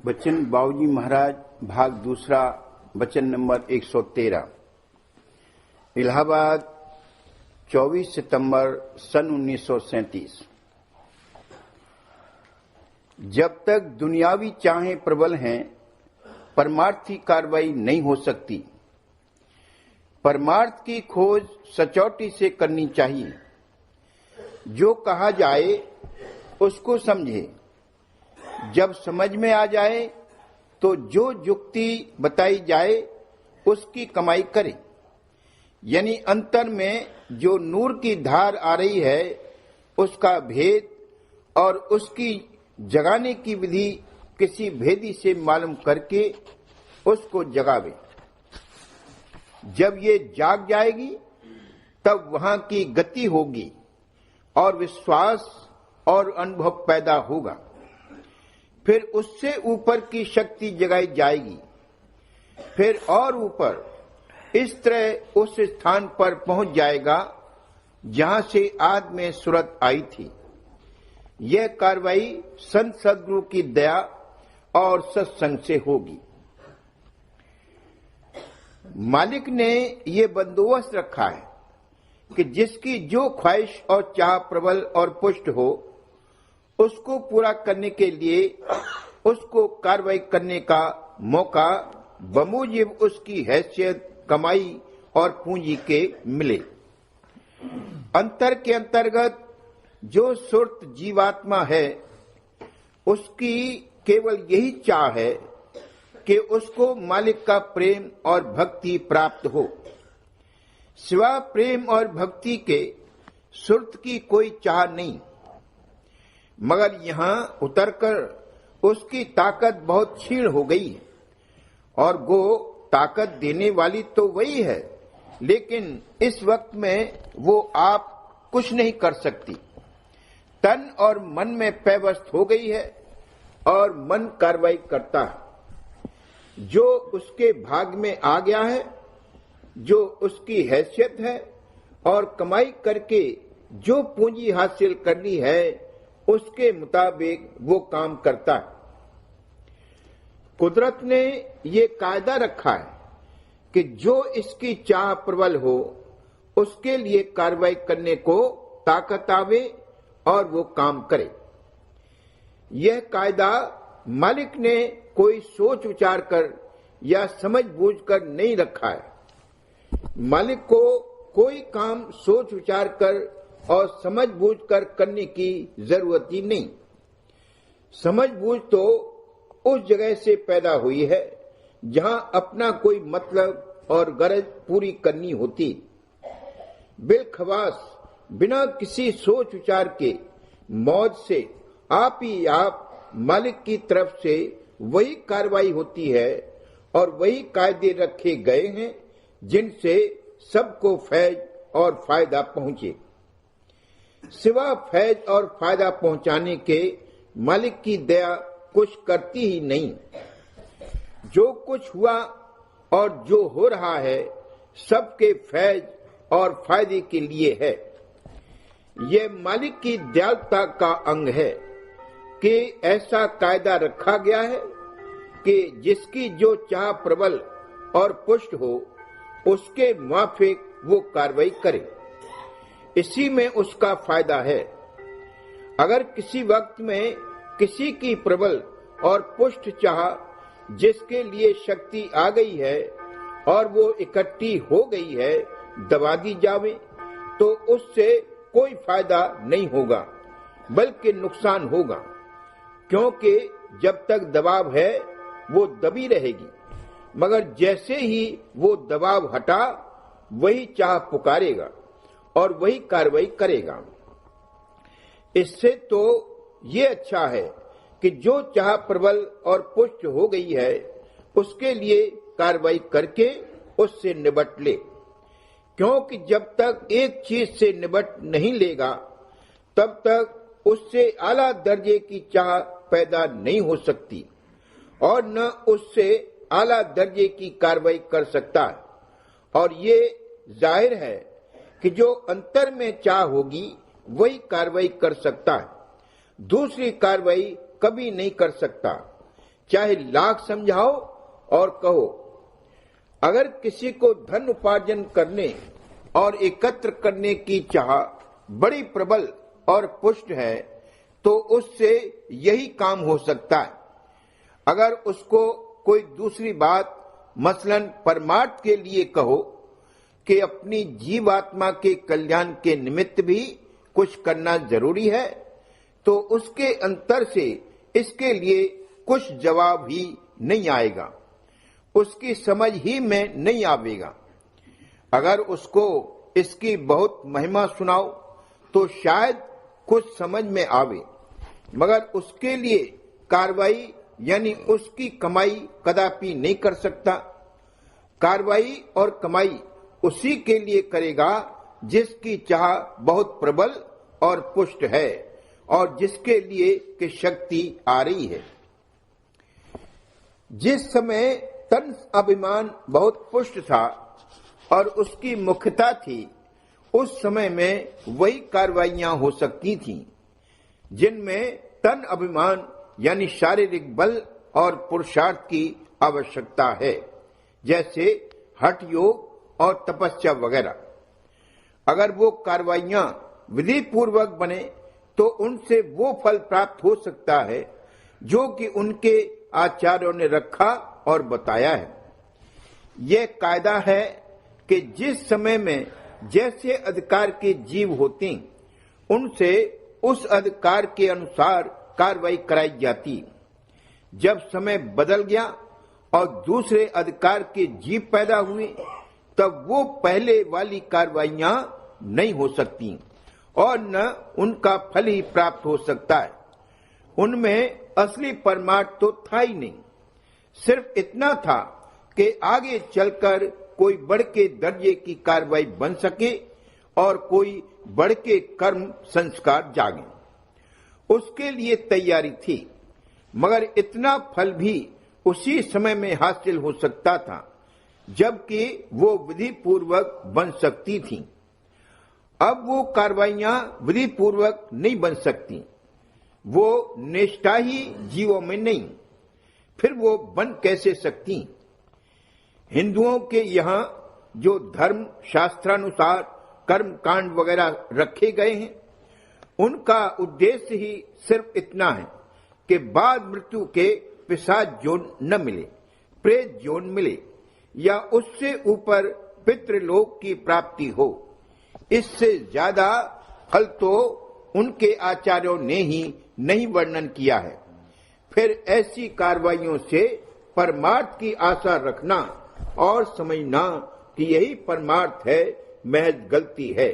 बच्चन बाबूजी महाराज भाग दूसरा वचन नंबर 113। इलाहाबाद 24 सितंबर सन 1937। जब तक दुनियावी चाहें प्रबल हैं, परमार्थी कार्रवाई नहीं हो सकती। परमार्थ की खोज सचौटी से करनी चाहिए। जो कहा जाए उसको समझे। जब समझ में आ जाए तो जो युक्ति बताई जाए उसकी कमाई करे। यानी अंतर में जो नूर की धार आ रही है उसका भेद और उसकी जगाने की विधि किसी भेदी से मालूम करके उसको जगावे। जब ये जाग जाएगी तब वहां की गति होगी और विश्वास और अनुभव पैदा होगा। फिर उससे ऊपर की शक्ति जगाई जाएगी। फिर और ऊपर इस तरह उस स्थान पर पहुंच जाएगा जहां से आद में सूरत आई थी। यह कार्रवाई संत सद्गुरु की दया और सत्संग से होगी। मालिक ने यह बंदोबस्त रखा है कि जिसकी जो ख्वाहिश और चाह प्रबल और पुष्ट हो, उसको पूरा करने के लिए उसको कार्रवाई करने का मौका बमूजिब उसकी हैसियत, कमाई और पूंजी के मिले। अंतर के अंतर्गत जो सुर्त जीवात्मा है, उसकी केवल यही चाह है कि उसको मालिक का प्रेम और भक्ति प्राप्त हो। सिवा प्रेम और भक्ति के सुर्त की कोई चाह नहीं। मगर यहां उतरकर उसकी ताकत बहुत क्षीण हो गई है। और वो ताकत देने वाली तो वही है, लेकिन इस वक्त में वो आप कुछ नहीं कर सकती। तन और मन में पैवस्त हो गई है और मन कार्रवाई करता है। जो उसके भाग में आ गया है, जो उसकी हैसियत है और कमाई करके जो पूंजी हासिल करनी है, उसके मुताबिक वो काम करता है। कुदरत ने ये कायदा रखा है कि जो इसकी चाह प्रबल हो, उसके लिए कार्रवाई करने को ताकत आवे और वो काम करे। यह कायदा मालिक ने कोई सोच विचार कर या समझ बूझ कर नहीं रखा है। मालिक को कोई काम सोच विचार कर और समझ बूझ कर करने की जरूरत ही नहीं। समझ बूझ तो उस जगह से पैदा हुई है जहां अपना कोई मतलब और गरज पूरी करनी होती। बिलखवास बिना किसी सोच विचार के मौज से आप ही आप मालिक की तरफ से वही कार्रवाई होती है और वही कायदे रखे गए हैं जिनसे सबको फैज और फायदा पहुंचे। सिवा फैज और फायदा पहुंचाने के मालिक की दया कुछ करती ही नहीं। जो कुछ हुआ और जो हो रहा है, सबके फैज और फायदे के लिए है। यह मालिक की दयालुता का अंग है कि ऐसा कायदा रखा गया है कि जिसकी जो चाह प्रबल और पुष्ट हो, उसके मुआफिक वो कार्रवाई करे। इसी में उसका फायदा है। अगर किसी वक्त में किसी की प्रबल और पुष्ट चाह जिसके लिए शक्ति आ गई है और वो इकट्ठी हो गई है, दबा दी जावे, तो उससे कोई फायदा नहीं होगा, बल्कि नुकसान होगा। क्योंकि जब तक दबाव है वो दबी रहेगी, मगर जैसे ही वो दबाव हटा, वही चाह पुकारेगा और वही कार्रवाई करेगा। इससे तो ये अच्छा है कि जो चाह प्रबल और पुष्ट हो गई है, उसके लिए कार्रवाई करके उससे निबट ले। क्योंकि जब तक एक चीज से निबट नहीं लेगा, तब तक उससे आला दर्जे की चाह पैदा नहीं हो सकती और न उससे आला दर्जे की कार्रवाई कर सकता है। और ये जाहिर है कि जो अंतर में चाह होगी वही कार्रवाई कर सकता है, दूसरी कार्रवाई कभी नहीं कर सकता। चाहे लाख समझाओ और कहो। अगर किसी को धन उपार्जन करने और एकत्र करने की चाह बड़ी प्रबल और पुष्ट है तो उससे यही काम हो सकता है। अगर उसको कोई दूसरी बात मसलन परमार्थ के लिए कहो कि अपनी जीवात्मा के कल्याण के निमित्त भी कुछ करना जरूरी है, तो उसके अंतर से इसके लिए कुछ जवाब ही नहीं आएगा, उसकी समझ ही में नहीं आवेगा। अगर उसको इसकी बहुत महिमा सुनाओ तो शायद कुछ समझ में आवे, मगर उसके लिए कार्रवाई यानी उसकी कमाई कदापि नहीं कर सकता। कार्रवाई और कमाई उसी के लिए करेगा जिसकी चाह बहुत प्रबल और पुष्ट है और जिसके लिए कि शक्ति आ रही है। जिस समय तन अभिमान बहुत पुष्ट था और उसकी मुख्यता थी, उस समय में वही कार्रवाइयां हो सकती थीं जिनमें तन अभिमान यानी शारीरिक बल और पुरुषार्थ की आवश्यकता है, जैसे हठ योग और तपस्या वगैरह। अगर वो कार्रवाइयां विधि पूर्वक बने तो उनसे वो फल प्राप्त हो सकता है जो कि उनके आचार्यों ने रखा और बताया है। यह कायदा है कि जिस समय में जैसे अधिकार के जीव होते उनसे उस अधिकार के अनुसार कार्रवाई कराई जाती। जब समय बदल गया और दूसरे अधिकार के जीव पैदा हुए तब वो पहले वाली कार्रवाइयां नहीं हो सकती और न उनका फल ही प्राप्त हो सकता है। उनमें असली परमार्थ तो था ही नहीं, सिर्फ इतना था कि आगे चलकर कोई बढ़ के दर्जे की कार्रवाई बन सके और कोई बढ़ के कर्म संस्कार जागे, उसके लिए तैयारी थी। मगर इतना फल भी उसी समय में हासिल हो सकता था जबकि वो विधि पूर्वक बन सकती थी। अब वो कार्रवाइयां विधि पूर्वक नहीं बन सकती, वो निष्ठा ही जीवों में नहीं, फिर वो बन कैसे सकती। हिंदुओं के यहाँ जो धर्म शास्त्रानुसार कर्म कांड वगैरह रखे गए हैं, उनका उद्देश्य ही सिर्फ इतना है कि बाद मृत्यु के पिशाच जोन न मिले, प्रेत जोन मिले या उससे ऊपर पितृलोक की प्राप्ति हो। इससे ज्यादा फल तो उनके आचार्यों ने ही नहीं वर्णन किया है। फिर ऐसी कार्रवाइयों से परमार्थ की आशा रखना और समझना कि यही परमार्थ है, महज गलती है।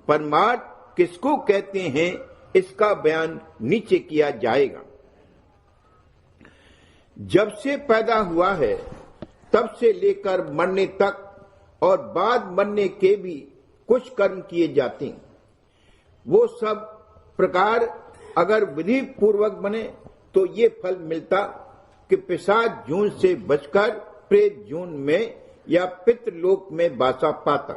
परमार्थ किसको कहते हैं, इसका बयान नीचे किया जाएगा। जब से पैदा हुआ है तब से लेकर मरने तक और बाद मरने के भी कुछ कर्म किए जाते हैं। वो सब प्रकार अगर विधि पूर्वक बने तो ये फल मिलता कि पिशाच जून से बचकर प्रेत जून में या पितृलोक में वासा पाता।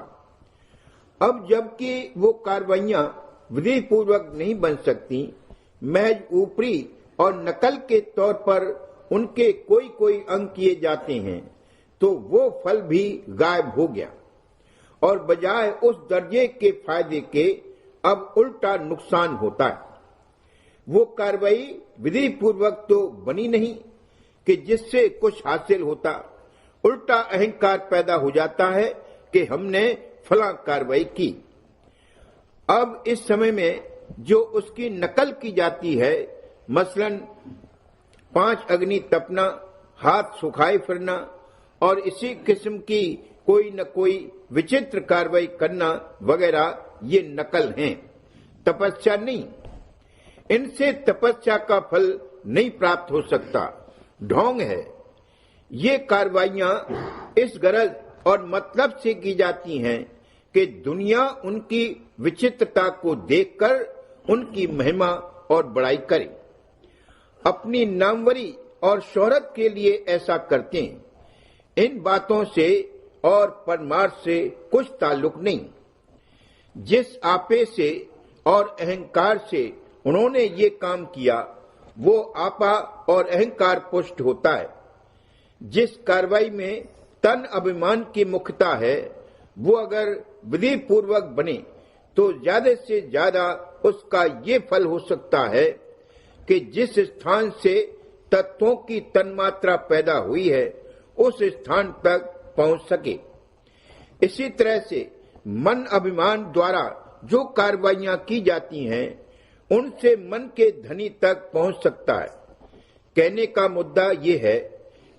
अब जबकि वो कार्रवाइयां विधि पूर्वक नहीं बन सकती, महज ऊपरी और नकल के तौर पर उनके कोई कोई अंग किए जाते हैं, तो वो फल भी गायब हो गया और बजाय उस दर्जे के फायदे के अब उल्टा नुकसान होता है। वो कार्रवाई विधि पूर्वक तो बनी नहीं कि जिससे कुछ हासिल होता, उल्टा अहंकार पैदा हो जाता है कि हमने फला कार्रवाई की। अब इस समय में जो उसकी नकल की जाती है, मसलन 5 अग्नि तपना, हाथ सुखाए फिरना और इसी किस्म की कोई न कोई विचित्र कार्रवाई करना वगैरह, ये नकल हैं, तपस्या नहीं। इनसे तपस्या का फल नहीं प्राप्त हो सकता, ढोंग है। ये कार्रवाइयां इस गरज और मतलब से की जाती हैं कि दुनिया उनकी विचित्रता को देखकर उनकी महिमा और बड़ाई करे। अपनी नामवरी और शोहरत के लिए ऐसा करते हैं। इन बातों से और परमार्थ से कुछ ताल्लुक नहीं। जिस आपे से और अहंकार से उन्होंने ये काम किया, वो आपा और अहंकार पुष्ट होता है। जिस कार्रवाई में तन अभिमान की मुख्यता है, वो अगर विधि पूर्वक बने तो ज्यादा से ज्यादा उसका ये फल हो सकता है कि जिस स्थान से तत्वों की तन्मात्रा पैदा हुई है उस स्थान तक पहुंच सके। इसी तरह से मन अभिमान द्वारा जो कार्रवाइयां की जाती हैं, उनसे मन के धनी तक पहुंच सकता है। कहने का मुद्दा ये है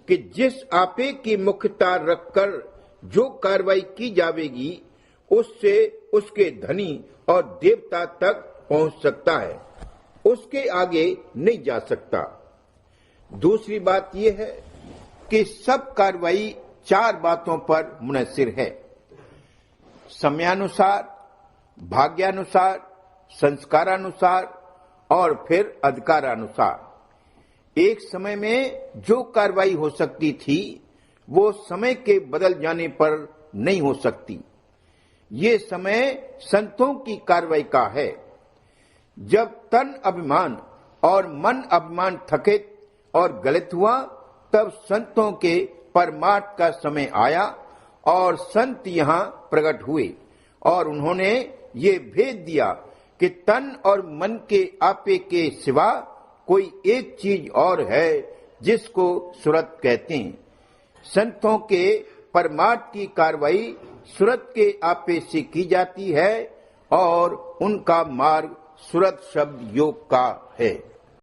कि जिस आपे की मुख्यता रखकर जो कार्रवाई की जाएगी, उससे उसके धनी और देवता तक पहुंच सकता है, उसके आगे नहीं जा सकता। दूसरी बात यह है कि सब कार्रवाई 4 बातों पर मुनहसिर है: समयानुसार, भाग्यानुसार, संस्कारानुसार और फिर अधिकारानुसार। एक समय में जो कार्रवाई हो सकती थी, वो समय के बदल जाने पर नहीं हो सकती। ये समय संतों की कार्रवाई का है। जब तन अभिमान और मन अभिमान थकित और गलित हुआ, तब संतों के परमार्थ का समय आया और संत यहाँ प्रकट हुए और उन्होंने ये भेद दिया कि तन और मन के आपे के सिवा कोई एक चीज और है जिसको सुरत कहते हैं। संतों के परमार्थ की कार्रवाई सुरत के आपे से की जाती है और उनका मार्ग सुरत शब्द योग का है।